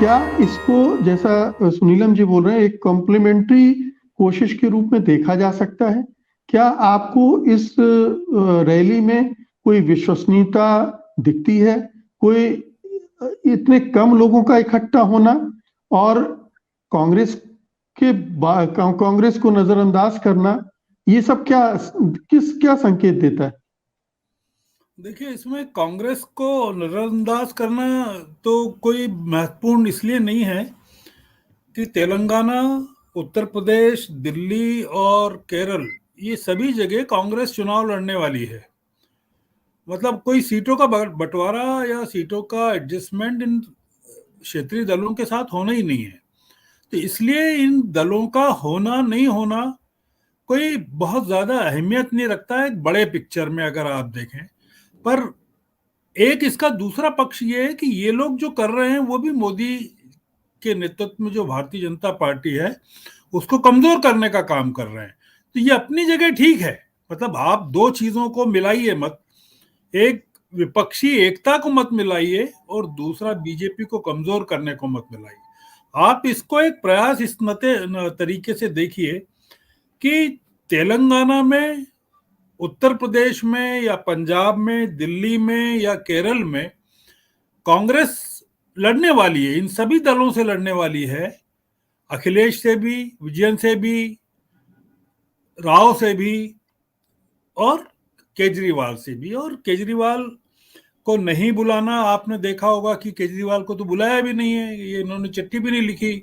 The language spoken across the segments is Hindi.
क्या इसको जैसा सुनीलम जी बोल रहे हैं एक कॉम्प्लीमेंट्री कोशिश के रूप में देखा जा सकता है? क्या आपको इस रैली में कोई विश्वसनीयता दिखती है? कोई इतने कम लोगों का इकट्ठा होना और कांग्रेस कांग्रेस को नजरअंदाज करना, ये सब क्या संकेत देता है? देखिए, इसमें कांग्रेस को नजरअंदाज करना तो कोई महत्वपूर्ण इसलिए नहीं है कि तेलंगाना, उत्तर प्रदेश, दिल्ली और केरल, ये सभी जगह कांग्रेस चुनाव लड़ने वाली है। मतलब कोई सीटों का बंटवारा या सीटों का एडजस्टमेंट इन क्षेत्रीय दलों के साथ होना ही नहीं है। तो इसलिए इन दलों का होना नहीं होना कोई बहुत ज्यादा अहमियत नहीं रखता है एक बड़े पिक्चर में, अगर आप देखें। पर एक इसका दूसरा पक्ष ये है कि ये लोग जो कर रहे हैं वो भी मोदी के नेतृत्व में जो भारतीय जनता पार्टी है उसको कमजोर करने का काम कर रहे हैं। तो ये अपनी जगह ठीक है। मतलब आप दो चीजों को मिलाइए मत, एक विपक्षी एकता को मत मिलाइए और दूसरा बीजेपी को कमजोर करने को मत मिलाइए। आप इसको एक प्रयास इस तरीके से देखिए कि तेलंगाना में, उत्तर प्रदेश में या पंजाब में, दिल्ली में या केरल में कांग्रेस लड़ने वाली है, इन सभी दलों से लड़ने वाली है। अखिलेश से भी, विजयन से भी, राव से भी और केजरीवाल से भी। और केजरीवाल को नहीं बुलाना, आपने देखा होगा कि केजरीवाल को तो बुलाया भी नहीं है, ये इन्होंने चिट्ठी भी नहीं लिखी।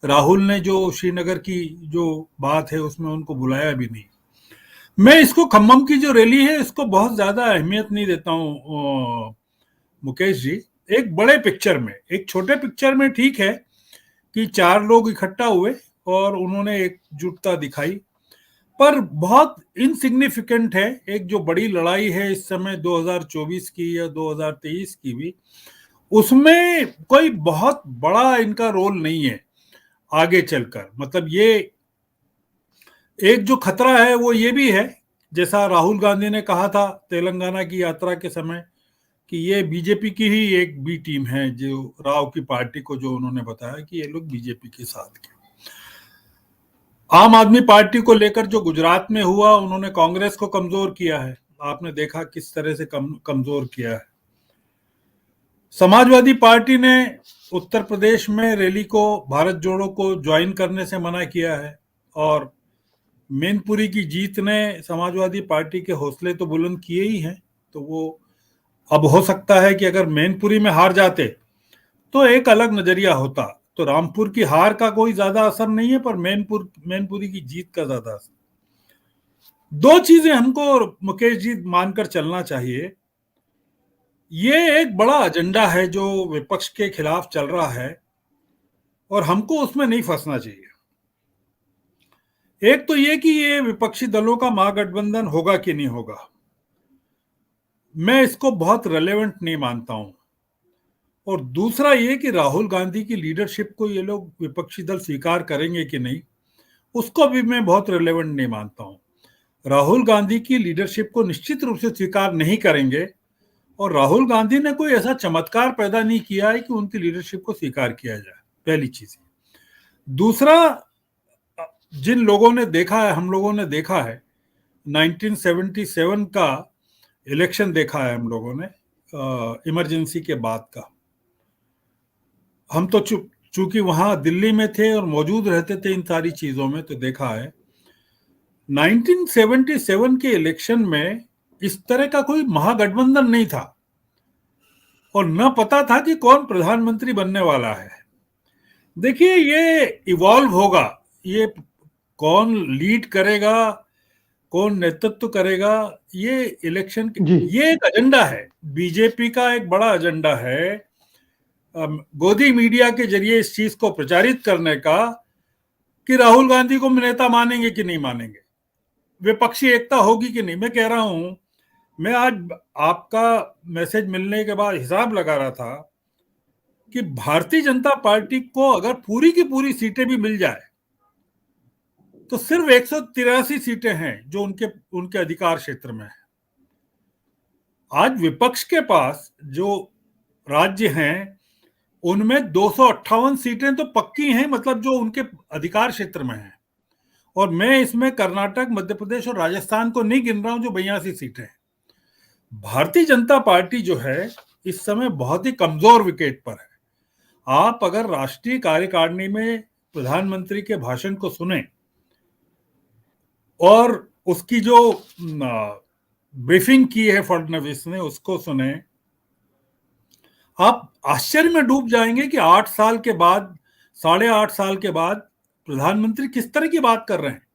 राहुल ने जो श्रीनगर की जो बात है उसमें उनको बुलाया भी नहीं। मैं इसको खम्मम की जो रैली है इसको बहुत ज्यादा अहमियत नहीं देता हूँ मुकेश जी। एक बड़े पिक्चर में, एक छोटे पिक्चर में ठीक है कि चार लोग इकट्ठा हुए और उन्होंने एकजुटता दिखाई, पर बहुत इनसिग्निफिकेंट है। एक जो बड़ी लड़ाई है इस समय 2024 की या 2023 की भी, उसमें कोई बहुत बड़ा इनका रोल नहीं है आगे चलकर। मतलब ये एक जो खतरा है वो ये भी है, जैसा राहुल गांधी ने कहा था तेलंगाना की यात्रा के समय, कि ये बीजेपी की ही एक बी टीम है, जो राव की पार्टी को जो उन्होंने बताया कि ये लोग बीजेपी के साथ के। आम आदमी पार्टी को लेकर जो गुजरात में हुआ, उन्होंने कांग्रेस को कमजोर किया है। आपने देखा किस तरह से कमजोर किया है। समाजवादी पार्टी ने उत्तर प्रदेश में रैली को, भारत जोड़ो को ज्वाइन करने से मना किया है। और मैनपुरी की जीत ने समाजवादी पार्टी के हौसले तो बुलंद किए ही हैं। तो वो अब हो सकता है कि अगर मैनपुरी में हार जाते तो एक अलग नजरिया होता। तो रामपुर की हार का कोई ज्यादा असर नहीं है, पर मैनपुरी की जीत का ज्यादा असर। दो चीजें हमको मुकेश जी मानकर चलना चाहिए। ये एक बड़ा एजेंडा है जो विपक्ष के खिलाफ चल रहा है और हमको उसमें नहीं फंसना चाहिए। एक तो ये कि ये विपक्षी दलों का महागठबंधन होगा कि नहीं होगा, मैं इसको बहुत रेलेवेंट नहीं मानता हूं। और दूसरा ये कि राहुल गांधी की लीडरशिप को ये लोग विपक्षी दल स्वीकार करेंगे कि नहीं, उसको भी मैं बहुत रेलेवेंट नहीं मानता हूं। राहुल गांधी की लीडरशिप को निश्चित रूप से स्वीकार नहीं करेंगे, और राहुल गांधी ने कोई ऐसा चमत्कार पैदा नहीं किया है कि उनकी लीडरशिप को स्वीकार किया जाए, पहली चीज। दूसरा, जिन लोगों ने देखा है, हम लोगों ने देखा है 1977 का इलेक्शन देखा है हम लोगों ने, इमरजेंसी के बाद का। हम तो चूंकि वहां दिल्ली में थे और मौजूद रहते थे इन सारी चीजों में, तो देखा है 1977 के इलेक्शन में इस तरह का कोई महागठबंधन नहीं था और न पता था कि कौन प्रधानमंत्री बनने वाला है। देखिए, ये इवॉल्व होगा, ये कौन लीड करेगा, कौन नेतृत्व करेगा, ये इलेक्शन जी। ये एक एजेंडा है, बीजेपी का एक बड़ा एजेंडा है गोदी मीडिया के जरिए इस चीज को प्रचारित करने का कि राहुल गांधी को नेता मानेंगे कि नहीं मानेंगे, विपक्षी एकता होगी कि नहीं। मैं कह रहा हूं, मैं आज आपका मैसेज मिलने के बाद हिसाब लगा रहा था कि भारतीय जनता पार्टी को अगर पूरी की पूरी सीटें भी मिल जाए तो सिर्फ 183 सीटें हैं जो उनके उनके अधिकार क्षेत्र में है। आज विपक्ष के पास जो राज्य हैं उनमें 258 सीटें तो पक्की हैं, मतलब जो उनके अधिकार क्षेत्र में हैं। और मैं इसमें कर्नाटक, मध्य प्रदेश और राजस्थान को नहीं गिन रहा हूं, जो 82 सीटें हैं। भारतीय जनता पार्टी जो है इस समय बहुत ही कमजोर विकेट पर है। आप अगर राष्ट्रीय कार्यकारिणी में प्रधानमंत्री के भाषण को सुने और उसकी जो ब्रीफिंग की है फडणवीस ने, उसको सुने, आप आश्चर्य में डूब जाएंगे कि 8 साल के बाद, 8.5 साल के बाद प्रधानमंत्री किस तरह की बात कर रहे हैं।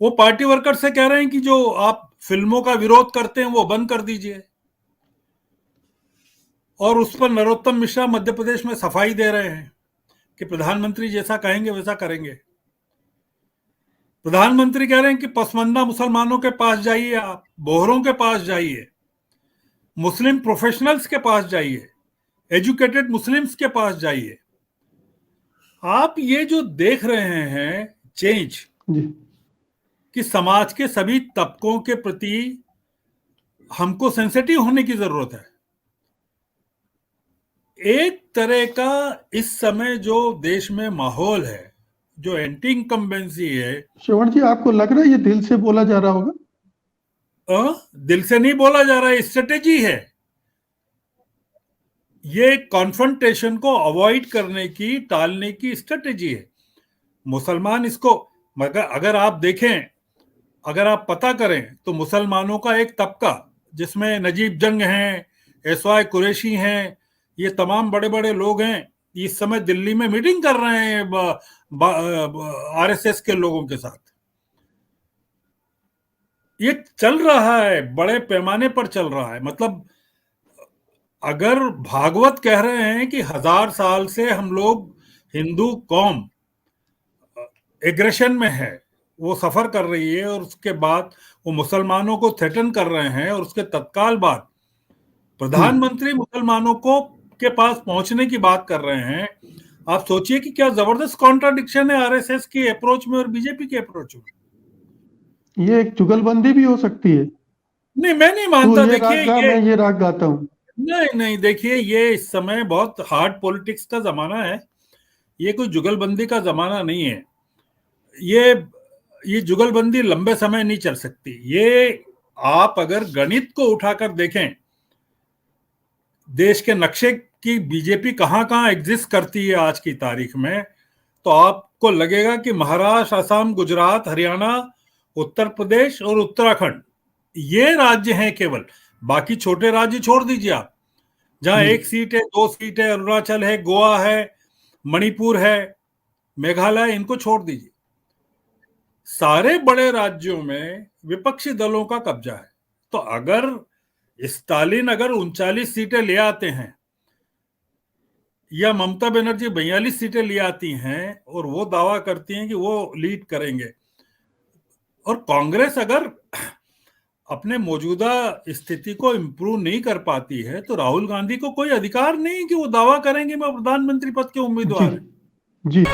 वो पार्टी वर्कर से कह रहे हैं कि जो आप फिल्मों का विरोध करते हैं वो बंद कर दीजिए, और उस पर नरोत्तम मिश्रा मध्य प्रदेश में सफाई दे रहे हैं कि प्रधानमंत्री जैसा कहेंगे वैसा करेंगे। प्रधानमंत्री कह रहे हैं कि पसमानदा मुसलमानों के पास जाइए, आप बोहरों के पास जाइए, मुस्लिम प्रोफेशनल्स के पास जाइए, एजुकेटेड मुस्लिम्स के पास जाइए। आप ये जो देख रहे हैं चेंज कि समाज के सभी तबकों के प्रति हमको सेंसिटिव होने की जरूरत है। एक तरह का इस समय जो देश में माहौल है, जो एंटी इनकम्बेंसी है। श्रवण जी, आपको लग रहा है ये दिल से बोला जा रहा होगा? दिल से नहीं बोला जा रहा है, स्ट्रेटेजी है। ये कॉन्फ्रंटेशन को अवॉइड करने की, टालने की स्ट्रेटेजी है। मुसलमान इसको, मगर अगर आप देखें, अगर आप पता करें तो मुसलमानों का एक तबका जिसमें नजीब जंग हैं, एसवाई कुरैशी हैं, ये तमाम बड़े बड़े लोग हैं, इस समय दिल्ली में मीटिंग कर रहे हैं आरएसएस के लोगों के साथ। ये चल रहा है, बड़े पैमाने पर चल रहा है। मतलब अगर भागवत कह रहे हैं कि 1000 साल से हम लोग हिंदू कौम एग्रेशन में है, वो सफर कर रही है, और उसके बाद वो मुसलमानों को थ्रेटन कर रहे हैं, और उसके तत्काल बाद प्रधानमंत्री मुसलमानों को के पास पहुंचने की बात कर रहे हैं। आप सोचिए कि क्या जबरदस्त कॉन्ट्राडिक्शन है आरएसएस की अप्रोच में और बीजेपी के अप्रोच में। ये एक जुगलबंदी भी हो सकती है। नहीं, मैं नहीं मानता। देखिए, मैं ये राग गाता हूं। नहीं, देखिए, ये इस समय बहुत हार्ड पॉलिटिक्स का जमाना है। ये कोई जुगलबंदी का जमाना नहीं है। ये जुगलबंदी लंबे समय नहीं चल सकती। ये आप अगर गणित को उठाकर देखें, देश के नक्शे की बीजेपी कहां कहां एग्जिस्ट करती है आज की तारीख में, तो आपको लगेगा कि महाराष्ट्र, असम, गुजरात, हरियाणा, उत्तर प्रदेश और उत्तराखंड ये राज्य हैं केवल। बाकी छोटे राज्य छोड़ दीजिए आप, जहां 1 सीट है, 2 सीट है, अरुणाचल है, गोवा है, मणिपुर है, मेघालय, इनको छोड़ दीजिए। सारे बड़े राज्यों में विपक्षी दलों का कब्जा है। तो अगर स्टालिन 39 सीटें ले आते हैं, या ममता बनर्जी 42 सीटें ले आती हैं, और वो दावा करती हैं कि वो लीड करेंगे, और कांग्रेस अगर अपने मौजूदा स्थिति को इंप्रूव नहीं कर पाती है, तो राहुल गांधी को कोई अधिकार नहीं कि वो दावा करेंगे मैं प्रधानमंत्री पद के उम्मीदवार हैं। जी।